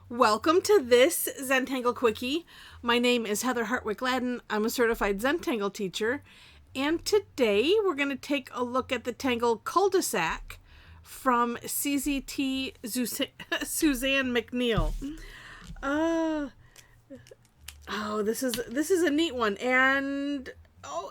Welcome to this Zentangle Quickie. My name is Heather Hartwick Gladden. I'm a certified Zentangle teacher. And today we're going to take a look at the Tangle Culdesac from CZT Suzanne McNeill. This is a neat one. And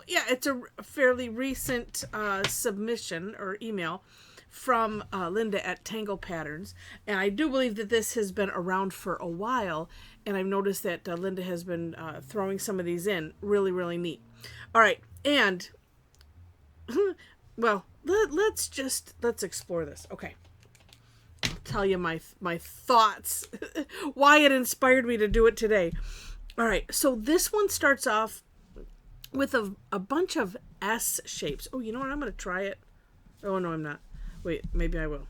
it's a fairly recent submission or email from Linda at Tangle Patterns, and I do believe that this has been around for a while, and I've noticed that Linda has been throwing some of these in. Really neat. All right, and well, let's explore this. Okay, I'll tell you my thoughts, why it inspired me to do it today. All right, so this one starts off with a bunch of S shapes. Oh, you know what? I'm going to try it. Oh, no, I'm not. Wait, maybe I will.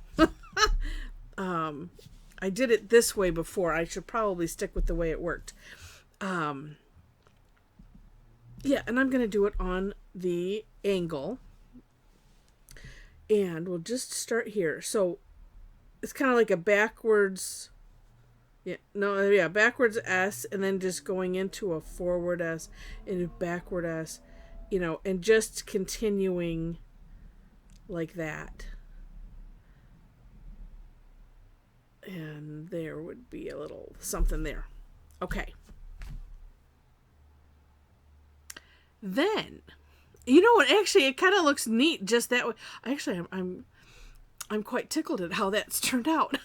I did it this way before. I should probably stick with the way it worked. And I'm going to do it on the angle. And we'll just start here. So it's kind of like a backwards... backwards S, and then just going into a forward S and a backward S, and just continuing like that. And there would be a little something there. Okay. Then, you know what? Actually, it kind of looks neat just that way. Actually, I'm quite tickled at how that's turned out.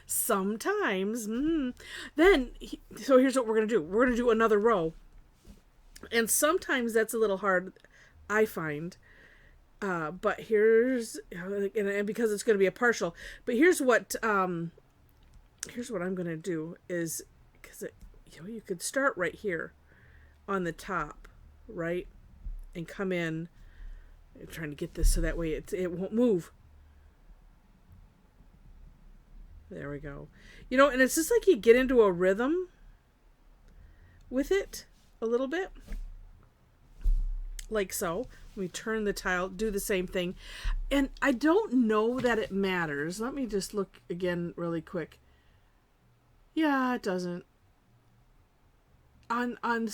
Sometimes. So here's what we're going to do. We're going to do another row. And sometimes that's a little hard, I find. But here's, and because it's going to be a partial, but here's what I'm going to do is, because you could start right here on the top, right? And come in. I'm trying to get this so that way it won't move. There we go. And it's just like you get into a rhythm with it a little bit. Like so. We turn the tile, do the same thing. And I don't know that it matters. Let me just look again really quick. Yeah, it doesn't. On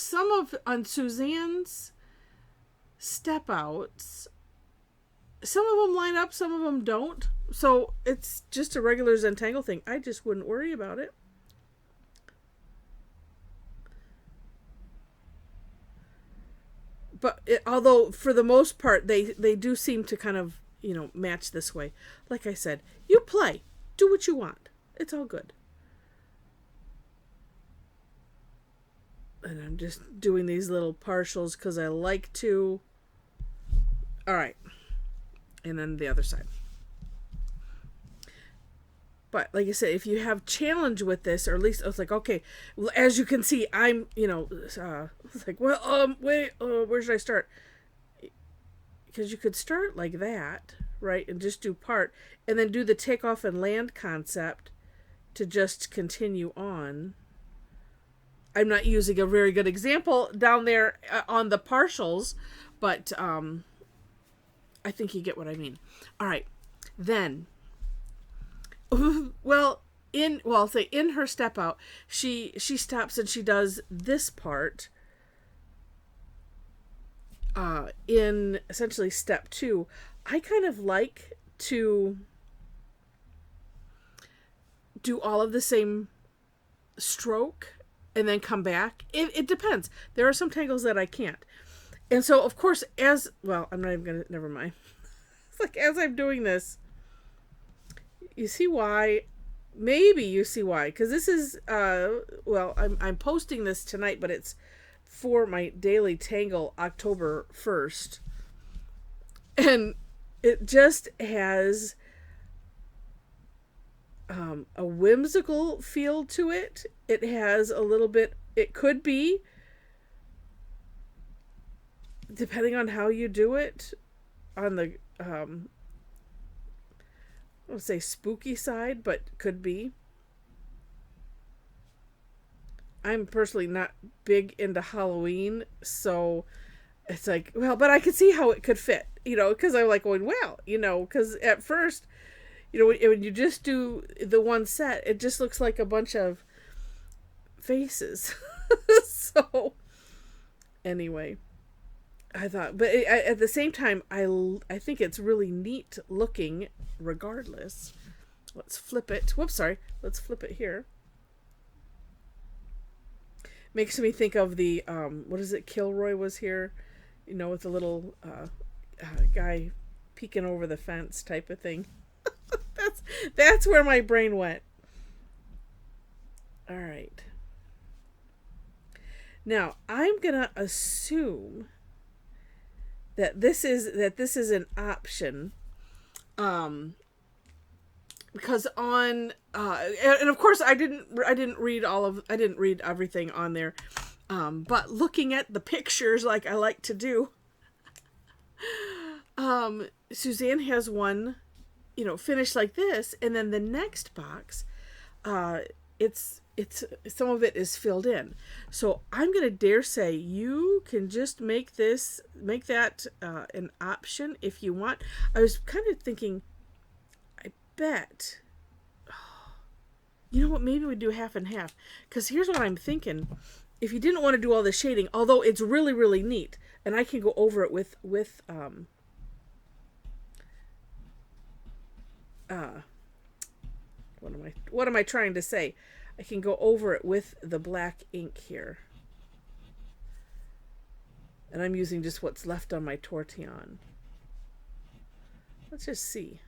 Suzanne's step outs, some of them line up, some of them don't. So it's just a regular Zentangle thing. I just wouldn't worry about it. But although for the most part they do seem to kind of match this way. Like I said, you play, do what you want. It's all good. And I'm just doing these little partials because I like to. All right, and then the other side. But like I said, if you have challenge with this, or at least it's like, okay, as you can see, I'm, it's like, wait, where should I start? Because you could start like that, right? And just do part, and then do the takeoff and land concept to just continue on. I'm not using a very good example down there on the partials, but I think you get what I mean. All right, then. I'll say in her step out, she stops and she does this part in essentially step 2. I kind of like to do all of the same stroke and then come back. It depends. There are some tangles that I can't. And so, of course, I'm not even going to, never mind. It's like, as I'm doing this, you see why? Maybe you see why. Because this is, I'm posting this tonight, but it's for my daily Tangle October 1st. And it just has a whimsical feel to it. It has a little bit, it could be, depending on how you do it, on the I would say spooky side, but could be. I'm personally not big into Halloween, so it's like, well, but I could see how it could fit, because I'm like going, well, because at first, You know, when you just do the one set, it just looks like a bunch of faces. So, anyway, I thought, but at the same time, I think it's really neat looking regardless. Let's flip it. Whoops, sorry. Let's flip it here. Makes me think of the, what is it, Kilroy was here, you know, with the little guy peeking over the fence type of thing. That's where my brain went. All right. Now, I'm going to assume that this is an option. Because on and of course I didn't read everything on there, but looking at the pictures like I like to do, Suzanne has one, you know, finished like this, and then the next box, it's some of it is filled in. So I'm gonna dare say you can just make that an option if you want. I was kind of thinking, bet, you know what, maybe we do half and half, because here's what I'm thinking. If you didn't want to do all the shading, although it's really, really neat, and I can go over it with what am I trying to say? I can go over it with the black ink here, and I'm using just what's left on my tortillon. Let's just see.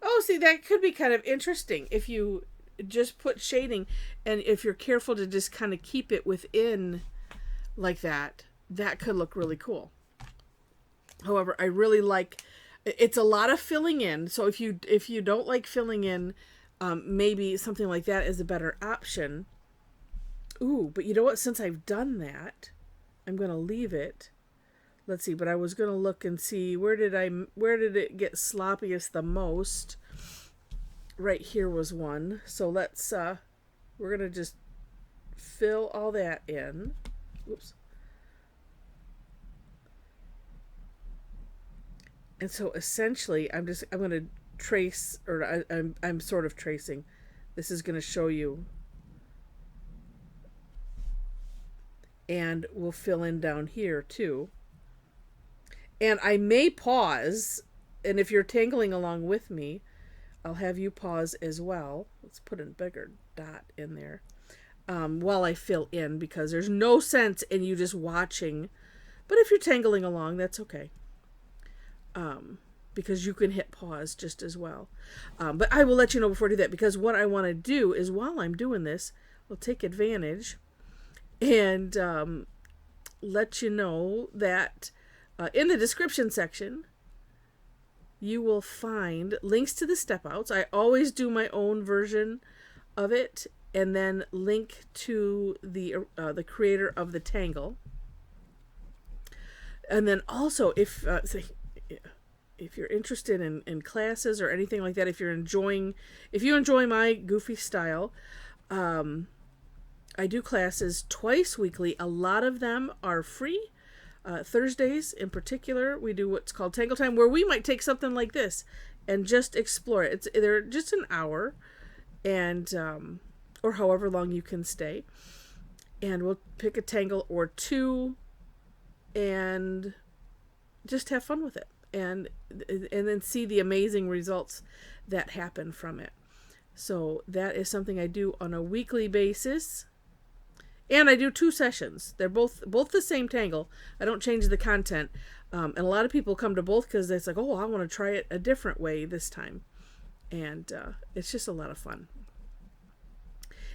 Oh, see, that could be kind of interesting if you just put shading, and if you're careful to just kind of keep it within like that, that could look really cool. However, I really like, it's a lot of filling in. So if you don't like filling in, maybe something like that is a better option. Ooh, but you know what? Since I've done that, I'm going to leave it. Let's see, but I was going to look and see where did it get sloppiest the most. Right here was one. So let's we're going to just fill all that in. Oops. And so essentially I'm going to trace, or I'm sort of tracing. This is going to show you, and we'll fill in down here too. And I may pause, and if you're tangling along with me, I'll have you pause as well. Let's put a bigger dot in there while I fill in, because there's no sense in you just watching. But if you're tangling along, that's okay, because you can hit pause just as well. But I will let you know before I do that, because what I want to do is, while I'm doing this, I'll take advantage and let you know that in the description section, you will find links to the step outs. I always do my own version of it, and then link to the creator of the Tangle. And then also, if you're interested in classes or anything like that, if you enjoy my goofy style, I do classes twice weekly. A lot of them are free. Thursdays in particular, we do what's called Tangle Time, where we might take something like this and just explore it. They're just an hour, and or however long you can stay, and we'll pick a tangle or two and just have fun with it, and then see the amazing results that happen from it. So that is something I do on a weekly basis. And I do 2 sessions. They're both the same tangle. I don't change the content. And a lot of people come to both because it's like, oh, I want to try it a different way this time. And it's just a lot of fun.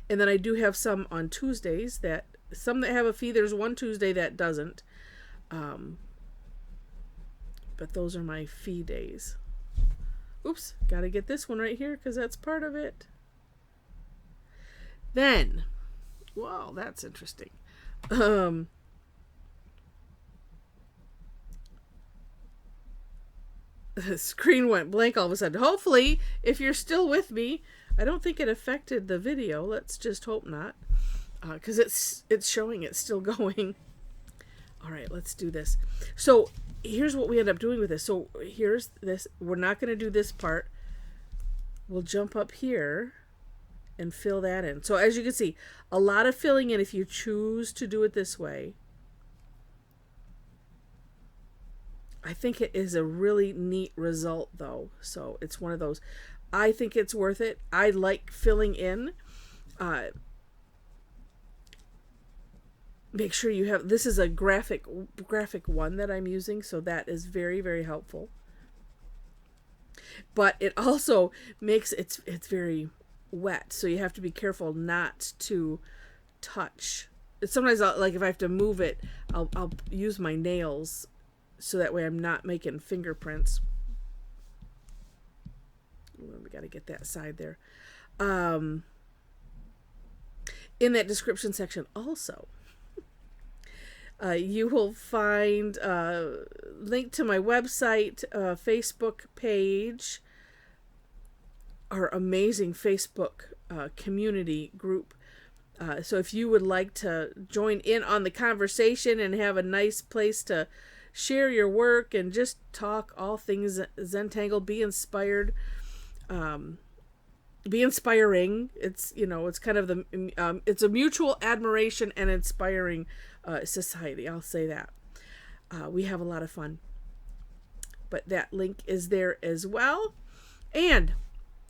And then I do have some on Tuesdays, some that have a fee. There's one Tuesday that doesn't. But those are my fee days. Oops, got to get this one right here because that's part of it. Then, wow, that's interesting. The screen went blank all of a sudden. Hopefully, if you're still with me, I don't think it affected the video. Let's just hope not, because it's showing it's still going. All right, let's do this. So here's what we end up doing with this. So here's this. We're not going to do this part. We'll jump up here and fill that in. So as you can see, a lot of filling in if you choose to do it this way. I think it is a really neat result though. So it's one of those. I think it's worth it. I like filling in. Make sure you have, this is a graphic one that I'm using, so that is very, very helpful. But it also makes it's very wet, so you have to be careful not to touch. Sometimes like if I have to move it, I'll use my nails so that way I'm not making fingerprints. We got to get that side there. In that description section also, you will find a link to my website, Facebook page, our amazing Facebook community group. So if you would like to join in on the conversation and have a nice place to share your work and just talk all things Zentangle, be inspired, be inspiring. It's, you know, it's kind of the, it's a mutual admiration and inspiring society. I'll say that. We have a lot of fun. But that link is there as well. And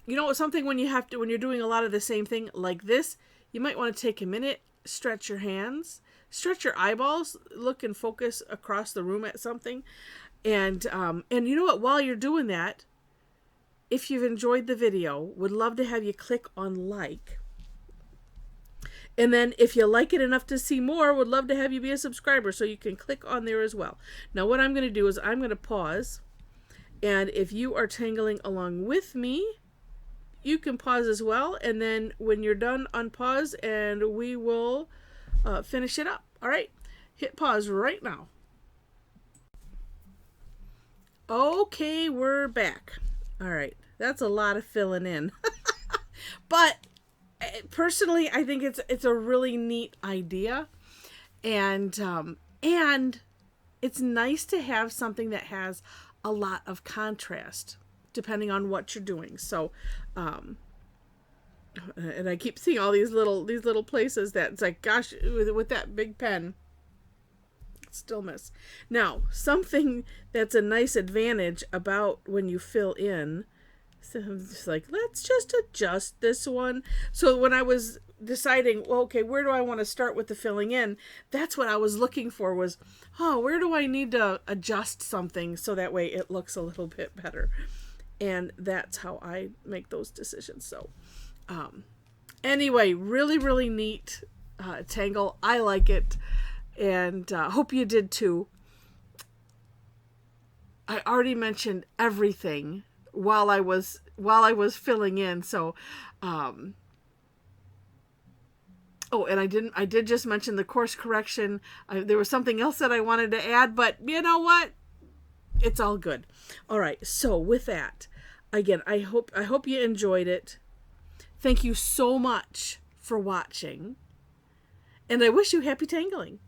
you know, something when you're doing a lot of the same thing like this, you might want to take a minute, stretch your hands, stretch your eyeballs, look and focus across the room at something. And you know what, while you're doing that, if you've enjoyed the video, would love to have you click on like. And then if you like it enough to see more, would love to have you be a subscriber, so you can click on there as well. Now what I'm going to do is I'm going to pause. And if you are tangling along with me, you can pause as well. And then when you're done, unpause and we will finish it up. All right, hit pause right now. Okay, we're back. All right, that's a lot of filling in. But personally, I think it's a really neat idea, and it's nice to have something that has a lot of contrast depending on what you're doing. So, and I keep seeing all these little places that it's like, gosh, with that big pen, still miss. Now, something that's a nice advantage about when you fill in. So I'm just like, let's just adjust this one. So when I was deciding, well, okay, where do I want to start with the filling in? That's what I was looking for was, where do I need to adjust something so that way it looks a little bit better? And that's how I make those decisions. So anyway, really, really neat tangle. I like it. And hope you did too. I already mentioned everything while I was filling in. So, oh, and I did just mention the course correction. There was something else that I wanted to add, but you know what? It's all good. All right. So with that, again, I hope you enjoyed it. Thank you so much for watching, and I wish you happy tangling.